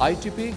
ITP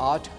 8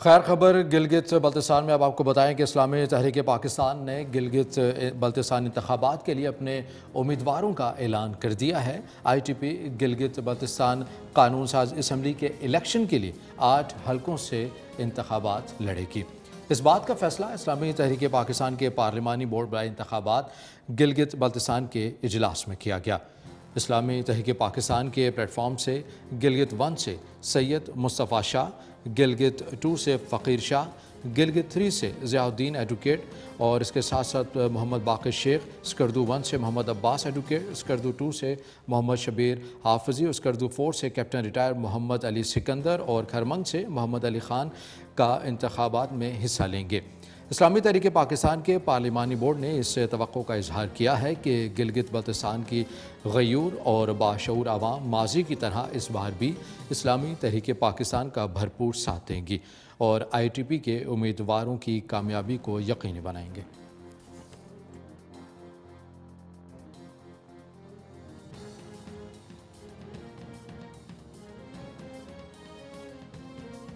خیر خبر گلگت بلتستان میں اب آپ کو بتائیں کہ اسلامی تحریک پاکستان نے گلگت بلتستان انتخابات کے لیے اپنے امیدواروں کا اعلان کر دیا ہے۔ I T P Gilgit Baltistan قانون ساز اسمبلی کے الیکشن کے لیے 8 حلقوں سے انتخابات لڑے گی۔ اس بات کا فیصلہ اسلامی تحریک پاکستان کے پارلیمانی بورڈ برائے انتخابات گلگت بلتستان کے اجلاس میں کیا گیا۔ اسلامی تحریک پاکستان کے پلیٹ فارم سے گلگت 1 سے سید مصطفیٰ شاہ، گلگت 2 سے فقیر شاہ، گلگت 3 سے ضیاء الدین ایڈوکیٹ اور اس کے ساتھ ساتھ محمد باقر شیخ، اسکردو 1 سے محمد عباس ایڈوکیٹ، اسکردو 2 سے محمد شبیر حافظی، اسکردو 4 سے کیپٹن ریٹائر محمد علی سکندر اور کھرمنگ سے محمد علی خان کا انتخابات میں حصہ لیں گے۔ اسلامی تحریک پاکستان کے پارلیمانی بورڈ نے اس توقع کا اظہار کیا ہے کہ گلگت بلتستان کی غیور اور باشعور عوام ماضی کی طرح اس بار بھی اسلامی تحریک پاکستان کا بھرپور ساتھ دیں گی اور آئی ٹی پی کے امیدواروں کی کامیابی کو یقینی بنائیں گے۔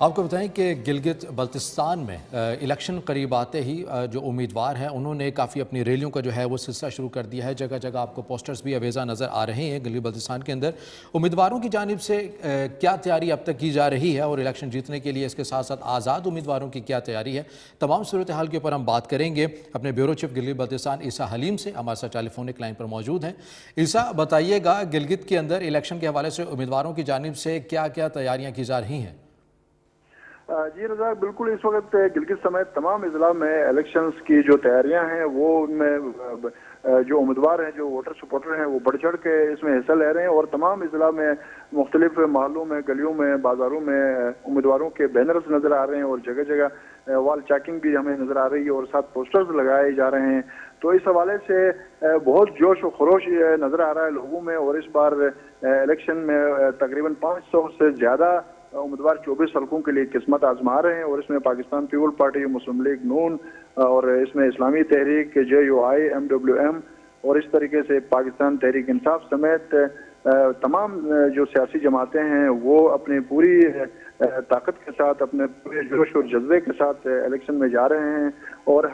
آپ کو بتائیں کہ گلگت بلتستان میں الیکشن قریب آتے ہی جو امیدوار ہیں انہوں نے کافی اپنی ریلیوں کا جو ہے وہ سلسلہ شروع کر دیا ہے۔ جگہ جگہ آپ کو پوسٹرز بھی اویزہ نظر آ رہے ہیں گلگت بلتستان کے اندر۔ امیدواروں کی جانب سے کیا تیاری اب تک کی جا رہی ہے اور الیکشن جیتنے کے لیے اس کے ساتھ ساتھ آزاد امیدواروں کی کیا تیاری ہے، تمام صورتحال کے اوپر ہم بات کریں گے اپنے بیورو چیف گلگت بلتستان عیسیٰ حلیم سے، ہمارے ساتھ ٹیلی فونک لائن پر موجود ہیں۔ عیسیٰ بتائیے گا گلگت کے اندر الیکشن کے حوالے سے امیدواروں کی جانب سے کیا کیا تیاریاں کی جا رہی ہیں؟ جی رضا، بالکل اس وقت گلگت سمیت تمام اضلاع میں الیکشنز کی جو تیاریاں ہیں وہ ان میں جو امیدوار ہیں، جو ووٹر سپورٹر ہیں، وہ بڑھ چڑھ کے اس میں حصہ لے رہے ہیں اور تمام اضلاع میں مختلف محلوں میں، گلیوں میں، بازاروں میں امیدواروں کے بینرز نظر آ رہے ہیں اور جگہ جگہ وال چیکنگ بھی ہمیں نظر آ رہی ہے اور ساتھ پوسٹرز لگائے جا رہے ہیں۔ تو اس حوالے سے بہت جوش و خروش نظر آ رہا ہے لوگوں میں اور اس بار الیکشن میں تقریباً 500 سے زیادہ امیدوار 24 حلقوں کے لیے قسمت آزما رہے ہیں اور اس میں پاکستان پیپل پارٹی، مسلم لیگ نون اور اس میں اسلامی تحریک JUI MWM اور اس طریقے سے پاکستان تحریک انصاف سمیت تمام جو سیاسی جماعتیں ہیں وہ اپنی پوری طاقت کے ساتھ، اپنے پورے جوش اور جذبے کے ساتھ الیکشن میں جا رہے ہیں اور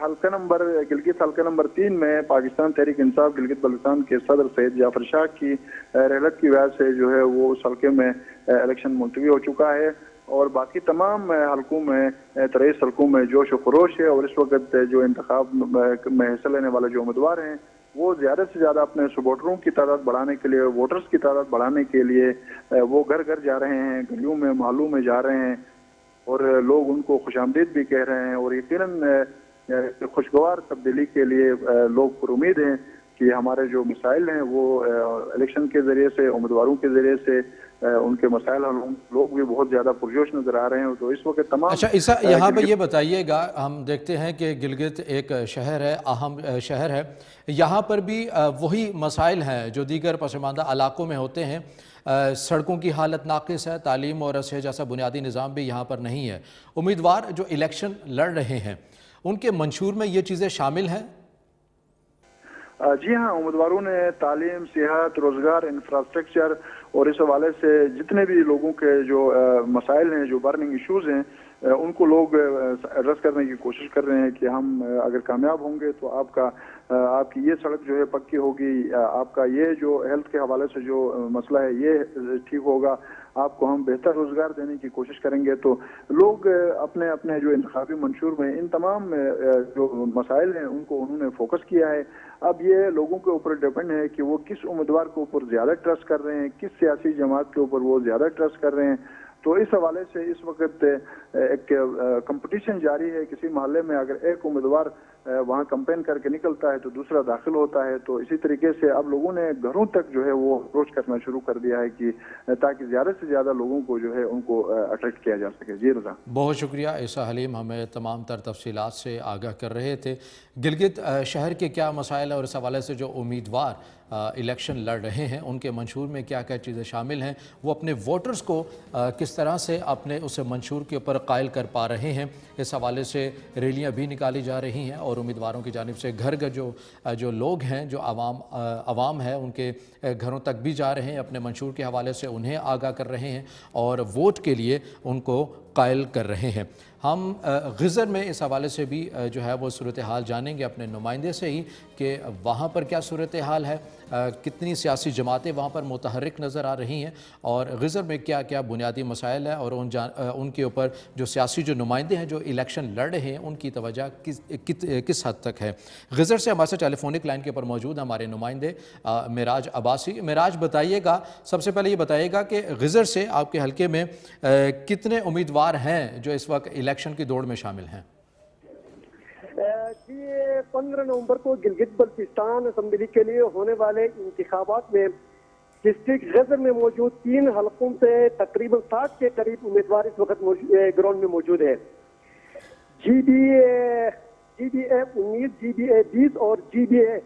گلگت حلقہ نمبر 3 میں پاکستان تحریک انصاف گلگت بلتستان کے صدر سید جعفر شاہ کی رحلت کی وجہ سے جو ہے وہ اس حلقے میں الیکشن ملتوی ہو چکا ہے اور باقی تمام حلقوں میں 23 حلقوں میں جوش و خروش ہے اور اس وقت جو انتخاب میں حصہ لینے والے جو امیدوار ہیں وہ زیادہ سے زیادہ اپنے سپورٹروں کی تعداد بڑھانے کے لیے، ووٹرز کی تعداد بڑھانے کے لیے وہ گھر گھر جا رہے ہیں، گلیوں میں، محلوں میں جا رہے ہیں اور لوگ ان کو خوش آمدید بھی کہہ رہے ہیں اور یقیناً خوشگوار تبدیلی کے لیے لوگ پر امید ہیں کہ ہمارے جو مسائل ہیں وہ الیکشن کے ذریعے سے، امیدواروں کے ذریعے سے ان کے مسائل لوگ بھی بہت زیادہ پرجوش نظر آ رہے ہیں۔ تو اس وقت تمام عیسیٰ یہاں پہ یہ بتائیے گا، ہم دیکھتے ہیں کہ گلگت ایک شہر ہے، اہم شہر ہے، یہاں پر بھی وہی مسائل ہیں جو دیگر پسماندہ علاقوں میں ہوتے ہیں۔ سڑکوں کی حالت ناقص ہے، تعلیم اور صحت جیسا بنیادی نظام بھی یہاں پر نہیں ہے۔ امیدوار جو الیکشن لڑ رہے ہیں ان کے منشور میں یہ چیزیں شامل ہیں؟ جی ہاں، امیدواروں نے تعلیم، صحت، روزگار، انفراسٹرکچر اور اس حوالے سے جتنے بھی لوگوں کے جو مسائل ہیں، جو برننگ ایشوز ہیں، ان کو لوگ ایڈریس کرنے کی کوشش کر رہے ہیں کہ ہم اگر کامیاب ہوں گے تو آپ کی یہ سڑک جو ہے پکی ہوگی، آپ کا یہ جو ہیلتھ کے حوالے سے جو مسئلہ ہے یہ ٹھیک ہوگا، آپ کو ہم بہتر روزگار دینے کی کوشش کریں گے۔ تو لوگ اپنے اپنے جو انتخابی منشور میں ان تمام جو مسائل ہیں ان کو انہوں نے فوکس کیا ہے۔ اب یہ لوگوں کے اوپر ڈیپینڈ ہے کہ وہ کس امیدوار کے اوپر زیادہ ٹرسٹ کر رہے ہیں، کس سیاسی جماعت کے اوپر وہ زیادہ ٹرسٹ کر رہے ہیں۔ تو اس حوالے سے اس وقت ایک کمپٹیشن جاری ہے۔ کسی محلے میں اگر ایک امیدوار وہاں کمپین کر کے نکلتا ہے تو دوسرا داخل ہوتا ہے۔ تو اسی طریقے سے اب لوگوں نے گھروں تک جو ہے وہ اپروچ کرنا شروع کر دیا ہے کہ تاکہ زیادہ سے زیادہ لوگوں کو جو ہے ان کو اٹریکٹ کیا جا سکے۔ جی رضا، بہت شکریہ عیسیٰ حلیم، ہمیں تمام تر تفصیلات سے آگاہ کر رہے تھے۔ گلگت شہر کے کیا مسائل ہیں اور اس حوالے سے جو امیدوار الیکشن لڑ رہے ہیں ان کے منشور میں کیا کیا چیزیں شامل ہیں، وہ اپنے ووٹرز کو کس طرح سے اپنے اس منشور کے اوپر قائل کر پا رہے ہیں، اس حوالے سے ریلیاں بھی نکالی جا رہی ہیں اور امیدواروں کی جانب سے گھر گھر جو لوگ ہیں، جو عوام ہے، ان کے گھروں تک بھی جا رہے ہیں، اپنے منشور کے حوالے سے انہیں آگاہ کر رہے ہیں اور ووٹ کے لیے ان کو قائل کر رہے ہیں۔ ہم غزر میں اس حوالے سے بھی جو ہے وہ صورتحال جانیں گے اپنے نمائندے سے ہی کہ وہاں پر کیا صورتحال ہے، کتنی سیاسی جماعتیں وہاں پر متحرک نظر آ رہی ہیں، اور غزر میں کیا کیا بنیادی مسائل ہیں، اور ان کے اوپر جو سیاسی جو نمائندے ہیں جو الیکشن لڑ رہے ہیں ان کی توجہ کس حد تک ہے۔ غزر سے ہمارے ٹیلی فونک لائن کے اوپر موجود ہیں ہمارے نمائندے معراج عباسی۔ معراج بتائیے گا، سب سے پہلے یہ بتائیے گا کہ غزر سے آپ کے حلقے میں کتنے امیدوار ہیں جو اس وقت الیکشن کی دوڑ میں شامل ہیں؟ جی 15 نومبر کو گلگت بلتستان اسمبلی کے لیے ہونے والے انتخابات میں ڈسٹرکٹ غزر میں موجود 3 حلقوں سے تقریباً 60 کے قریب امیدوار اس وقت گراؤنڈ میں موجود ہے۔ جی بی اے 19، جی بی اے 20 اور جی بی اے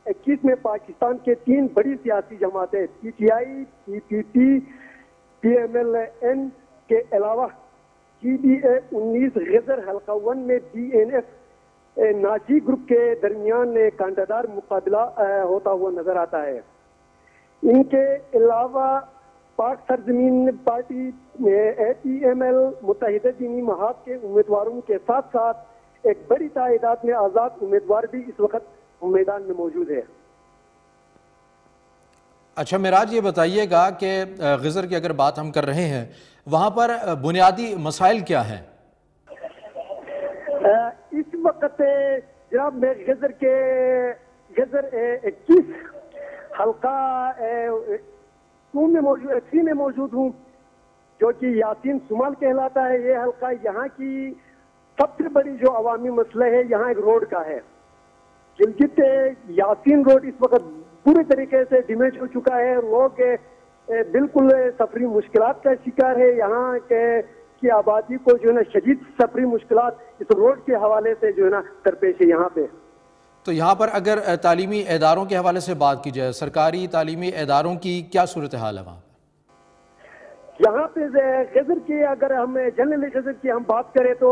21 میں پاکستان کے 3 بڑی سیاسی جماعتیں P T I, P P P, P M L N کے علاوہ جی بی اے 19 غزر حلقہ 1 میں B N F Naji group کے درمیان کانٹا دار مقابلہ ہوتا ہوا نظر آتا ہے۔ ان کے علاوہ پاک سرزمین پارٹی اے پی ایم ایل متحدہ دینی محاذ کے امیدواروں کے ساتھ ساتھ ایک بڑی تعداد میں آزاد امیدوار بھی اس وقت میدان میں موجود ہے۔ اچھا معراج، یہ بتائیے گا کہ غزر کی اگر بات ہم کر رہے ہیں وہاں پر بنیادی مسائل کیا ہیں؟ اس وقت جناب میں غزر 21 حلقہ 2 میں موجود ہوں، جو کہ یاسین شمال کہلاتا ہے۔ یہ حلقہ یہاں کی سب سے بڑی جو عوامی مسئلہ ہے یہاں ایک روڈ کا ہے۔ گلگت یاسین روڈ اس وقت پورے طریقے سے ڈیمیج ہو چکا ہے، لوگ بالکل سفری مشکلات کا شکار ہے۔ یہاں کی آبادی کو جو ہے نا شدید سفری مشکلات اس روڈ کے حوالے سے جو ہے نا درپیش ہے یہاں پہ۔ تو یہاں پر اگر تعلیمی اداروں کے حوالے سے بات کی جائے، سرکاری تعلیمی اداروں کی کیا صورتحال ہے وہاں پر؟ یہاں پہ غزر کی اگر ہم جنرل غزر کی ہم بات کریں تو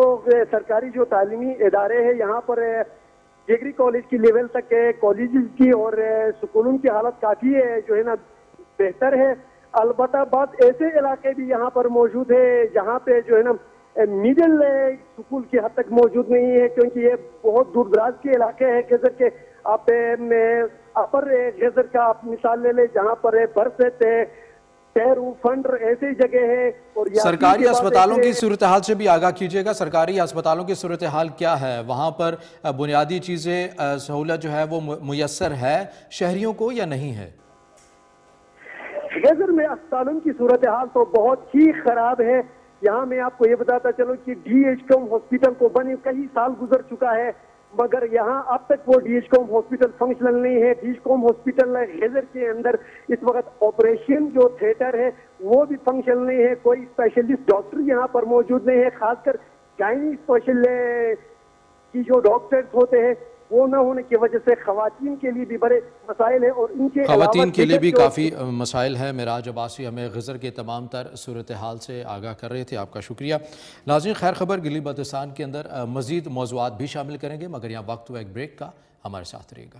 سرکاری جو تعلیمی ادارے ہیں یہاں پر ڈگری کالج کی لیول تک کالجز کی اور سکولوں کی حالت کافی جو ہے نا بہتر ہے۔ البتہ بعض ایسے علاقے بھی یہاں پر موجود ہے جہاں پہ جو ہے نا میڈل سکول کی حد تک موجود نہیں ہے، کیونکہ یہ بہت دور دراز کے علاقے ہیں غزر کے۔ آپ اپر غزر کا آپ مثال لے لیں جہاں پر برس تیرو فنڈر ایسی جگہ ہے۔ اور سرکاری اسپتالوں کی صورتحال سے بھی آگاہ کیجیے گا، سرکاری اسپتالوں کی صورتحال کیا ہے وہاں پر؟ بنیادی چیزیں سہولت جو ہے وہ میسر ہے شہریوں کو یا نہیں ہے؟ غزر میں اسپتالوں کی صورتحال تو بہت ہی خراب ہے۔ یہاں میں آپ کو یہ بتاتا چلوں کہ ڈی ایچ کوم ہاسپٹل کو بنے کئی سال گزر چکا ہے، مگر یہاں اب تک وہ ڈی ایچ کوم ہاسپٹل فنکشنل نہیں ہے۔ ڈی ایچ کوم ہاسپٹل غزر کے اندر اس وقت آپریشن جو تھیٹر ہے وہ بھی فنکشنل نہیں ہے، کوئی اسپیشلسٹ ڈاکٹر یہاں پر موجود نہیں ہے، خاص کر گائنی اسپیشل کی جو ڈاکٹرز ہوتے ہیں وہ نہ ہونے کی وجہ سے خواتین کے لیے بھی بڑے مسائل ہیں، اور ان کے خواتین کے لیے بھی کافی مسائل ہیں۔ معراج عباسی ہمیں غزر کے تمام تر صورتحال سے آگاہ کر رہے تھے، آپ کا شکریہ۔ ناظرین، خیر خبر گلگت بلتستان کے اندر مزید موضوعات بھی شامل کریں گے، مگر یہاں وقت ہوا ایک بریک کا، ہمارے ساتھ رہے گا۔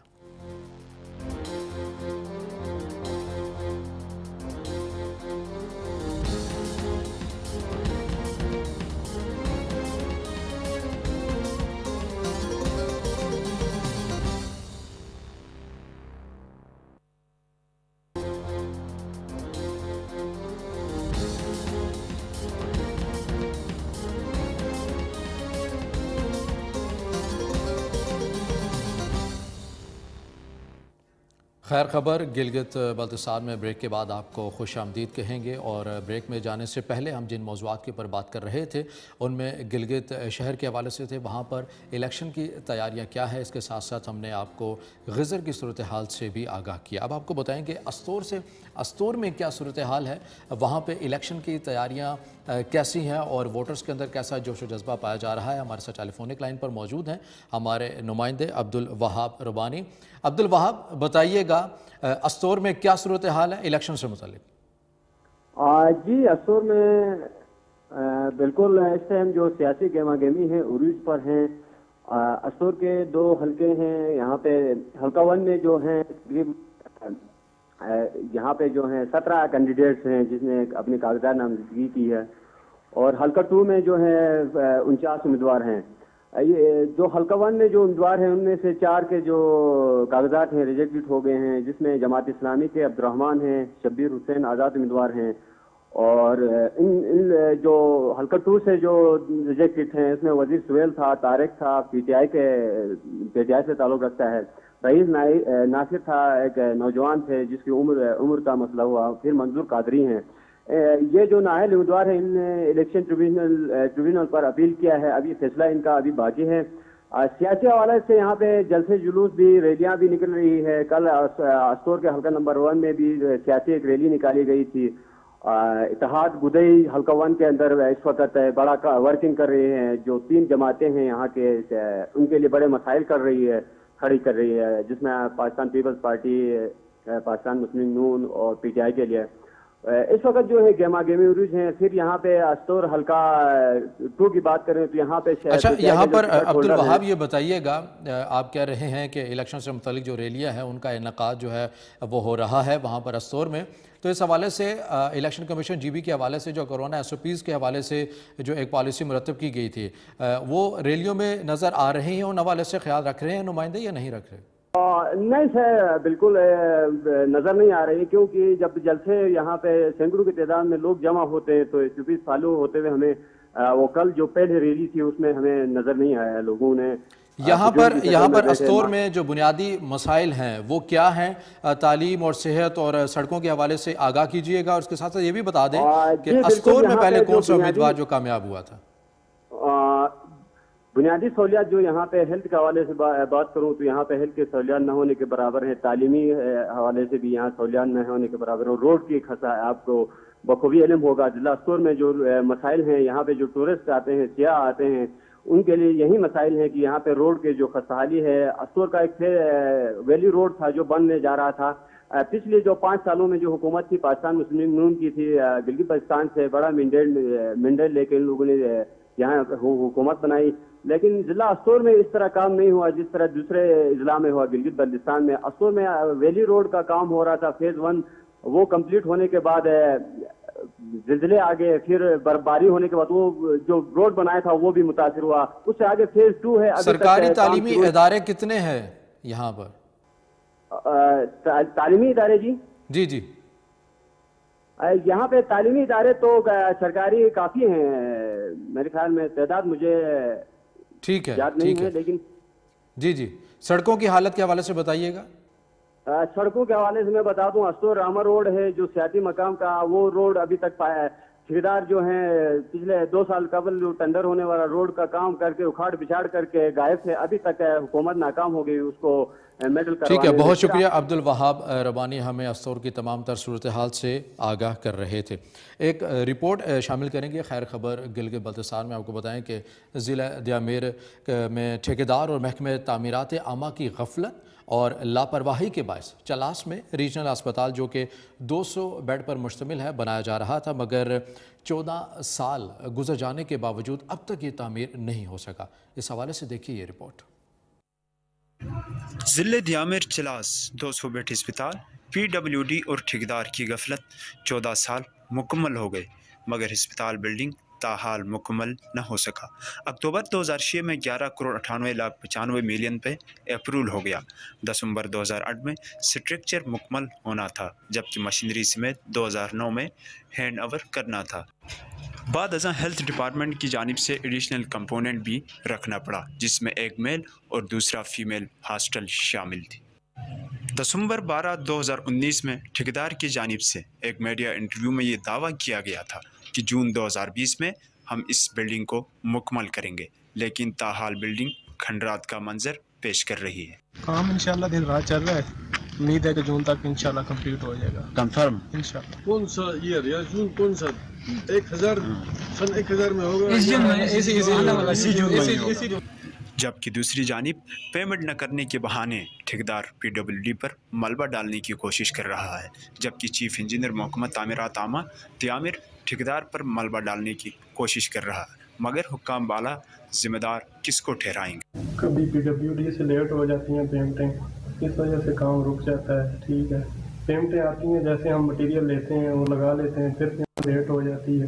خیر خبر گلگت بلتستان میں بریک کے بعد آپ کو خوش آمدید کہیں گے، اور بریک میں جانے سے پہلے ہم جن موضوعات کے اوپر بات کر رہے تھے ان میں گلگت شہر کے حوالے سے تھے، وہاں پر الیکشن کی تیاریاں کیا ہے، اس کے ساتھ ساتھ ہم نے آپ کو غزر کی صورتحال سے بھی آگاہ کیا۔ اب آپ کو بتائیں کہ استور میں کیا صورتحال ہے، وہاں پہ الیکشن کی تیاریاں کیسی ہیں اور ووٹرز کے اندر کیسا جوش و جذبہ پایا جا رہا ہے۔ ہمارے ساتھ ٹیلی فونک لائن پر موجود ہیں ہمارے نمائندے عبدالوہاب ربانی۔ عبدالوہاب، بتائیے گا استور میں کیا صورتحال ہے الیکشن سے متعلق؟ جی استور میں بالکل اس ٹائم جو سیاسی گہما گہمی ہے عروج پر ہیں۔ استور کے 2 حلقے ہیں، یہاں پہ حلقہ 1 میں جو ہیں یہاں پہ جو ہیں 17 کینڈیڈیٹس ہیں جس نے اپنی کاغذات نامزدگی کی ہے، اور حلقہ 2 میں جو ہے 49 امیدوار ہیں. یہ جو حلقہ 1 میں جو امیدوار ہیں ان میں سے 4 کے جو کاغذات ہیں ریجیکٹ ہو گئے ہیں، جس میں جماعت اسلامی کے عبد الرحمان ہیں، شبیر حسین آزاد امیدوار ہیں. اور ان جو حلقہ 2 سے جو ریجیکٹ ہیں اس میں وزیر سہیل تھا، طارق تھا، پی ٹی آئی سے تعلق رکھتا ہے، رئیس ناصر تھا، ایک نوجوان تھے جس کی عمر کا مسئلہ ہوا، پھر منظور قادری ہیں. یہ جو نااہل امیدوار ہیں ان نے الیکشن ٹریبیونل پر اپیل کیا ہے. ابھی فیصلہ ان کا ابھی باقی ہے. سیاسی حوالے سے یہاں پہ جلسے جلوس بھی، ریلیاں بھی نکل رہی ہے. کل استور کے حلقہ نمبر 1 میں بھی سیاسی ایک ریلی نکالی گئی تھی. اتحاد گدئی حلقہ 1 کے اندر اس وقت بڑا ورکنگ کر رہے ہیں. جو 3 جماعتیں ہیں یہاں کے، ان کے لیے بڑے مسائل کھڑی کر رہی ہے، جس میں پاکستان پیپلز پارٹی، پاکستان مسلم نون اور پی ٹی آئی کے لیے اس وقت جو ہے گہما گہمی عروج ہیں. پھر یہاں پہ استور حلقہ 2 کی بات کریں تو یہاں پہ اچھا، یہاں پر عبد الوہاب یہ بتائیے گا، آپ کہہ رہے ہیں کہ الیکشن سے متعلق جو ریلیاں ہیں ان کا انعقاد جو ہے وہ ہو رہا ہے وہاں پر استور میں، تو اس حوالے سے الیکشن کمیشن جی بی کے حوالے سے جو کورونا ایس او پیز کے حوالے سے جو ایک پالیسی مرتب کی گئی تھی، وہ ریلیوں میں نظر آ رہی ہیں؟ ان حوالے سے خیال رکھ رہے ہیں نمائندے یا نہیں رکھ رہے؟ نہیں سر، بالکل نظر نہیں آ رہی، کیونکہ جب جلسے یہاں پہ سینکڑوں کی تعداد میں لوگ جمع ہوتے ہیں تو ایس او پیز فالو ہوتے ہوئے ہمیں وہ کل جو پہلے ریلی تھی اس میں ہمیں نظر نہیں آیا. لوگوں نے یہاں پر استور میں جو بنیادی مسائل ہیں وہ کیا ہیں؟ تعلیم اور صحت اور سڑکوں کے حوالے سے آگاہ کیجئے گا، اور اس کے ساتھ ساتھ یہ بھی بتا دیں کہ استور میں پہلے کون سا امیدوار جو کامیاب ہوا تھا؟ بنیادی سہولیات جو یہاں پہ ہیلتھ کے حوالے سے بات کروں تو یہاں پہ ہیلتھ کے سہولیات نہ ہونے کے برابر ہیں. تعلیمی حوالے سے بھی یہاں سہولیات نہ ہونے کے برابر ہیں. روڈ کی آپ کو بخوبی علم ہوگا. ضلع استور میں جو مسائل ہیں، یہاں پہ جو ٹورسٹ آتے ہیں، سیاح آتے ہیں، ان کے لیے یہی مسائل ہیں کہ یہاں پہ روڈ کے جو خستحالی ہے. استور کا ایک ویلی روڈ تھا جو بننے جا رہا تھا. پچھلے جو 5 سالوں میں جو حکومت تھی پاکستان مسلم نون کی تھی، گلگت بلتستان سے بڑا منڈیل لے کے ان لوگوں نے یہاں حکومت بنائی، لیکن ضلع استور میں اس طرح کام نہیں ہوا جس طرح دوسرے اضلاع میں ہوا. گلگت بلتستان میں استور میں ویلی روڈ کا کام ہو رہا تھا، فیز 1 وہ کمپلیٹ ہونے کے بعد زلزلے آگے، پھر برفباری ہونے کے بعد وہ جو روڈ بنایا تھا وہ بھی متاثر ہوا. اس سے آگے فیز 2 ہے. سرکاری تعلیمی ادارے کتنے ہیں یہاں پر؟ تعلیمی ادارے جی یہاں پہ تعلیمی ادارے تو سرکاری کافی ہیں، میرے خیال میں تعداد مجھے ٹھیک ہے یاد نہیں ہے، لیکن جی سڑکوں کی حالت کے حوالے سے بتائیے گا. سڑکوں کے حوالے سے میں بتا دوں، استور راما روڈ ہے جو سیاحتی مقام کا، وہ روڈ ابھی تک پایا ہے. ٹھیکیدار جو ہیں پچھلے 2 سال قبل جو ٹینڈر ہونے والا روڈ کا کام کر کے اکھاڑ بچھاڑ کر کے غائب تھے. ابھی تک حکومت ناکام ہو گئی اس کو میڈل کروانے. ٹھیک ہے، بہت شکریہ عبد الوہاب ربانی، ہمیں استور کی تمام تر صورتحال سے آگاہ کر رہے تھے. ایک رپورٹ شامل کریں گے. خیر خبر گلگت بلتستان میں آپ کو بتائیں کہ ضلع دیامیر میں ٹھیکیدار اور محکمہ تعمیرات عامہ کی غفلت اور لاپرواہی کے باعث چلاس میں ریجنل اسپتال جو کہ 200 بیڈ پر مشتمل ہے بنایا جا رہا تھا، مگر 14 سال گزر جانے کے باوجود اب تک یہ تعمیر نہیں ہو سکا. اس حوالے سے دیکھیے یہ رپورٹ. ضلع دیامیر چلاس 200 بیڈ اسپتال، پی ڈبلیو ڈی اور ٹھیکیدار کی غفلت. 14 سال مکمل ہو گئے مگر اسپتال بلڈنگ تاحال مکمل نہ ہو سکا. اکتوبر 2006 میں 11 کروڑ 98 ملین پہ اپروول ہو گیا. دسمبر 2008 میں سٹرکچر مکمل ہونا تھا، جبکہ مشینری سمیت 2009 میں ہینڈ اوور کرنا تھا. بعد ازاں ہیلتھ ڈپارٹمنٹ کی جانب سے ایڈیشنل کمپوننٹ بھی رکھنا پڑا، جس میں ایک میل اور دوسرا فیمیل ہاسٹل شامل تھی. دسمبر 12 2019 میں ٹھیکیدار کی جانب سے ایک میڈیا انٹرویو میں یہ دعویٰ کیا گیا تھا کہ جون 2020 میں ہم اس بلڈنگ کو مکمل کریں گے، لیکن تاحال بلڈنگ کھنڈرات کا منظر پیش کر رہی ہے. کام انشاءاللہ دن رات چل رہا ہے، امید ہے کہ جون تک انشاءاللہ کمپلیٹ ہو جائے گا. کنفرم انشاءاللہ. کون سا ایئر یا جون کون سا؟ 1000 سن 1000 میں ہوگا. جبکہ دوسری جانب پیمنٹ نہ کرنے کے بہانے ٹھیکیدار پی ڈبلیو ڈی پر ملبہ ڈالنے کی کوشش کر رہا ہے، جبکہ چیف انجینئر محکمہ تعمیرات عامہ دیامیر ٹھیکیدار پر ملبہ ڈالنے کی کوشش کر رہا ہے، مگر حکام بالا ذمہ دار کس کو ٹھہرائیں گے؟ کبھی پی ڈبلیو ڈی سے لیٹ ہو جاتی ہیں پیمنٹیں، اس وجہ سے کام رک جاتا ہے. ٹھیک ہے، پیمنٹیں آتی ہیں جیسے ہم مٹیریل لیتے ہیں وہ لگا لیتے ہیں، پھر لیٹ ہو جاتی ہے،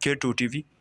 K2 TV,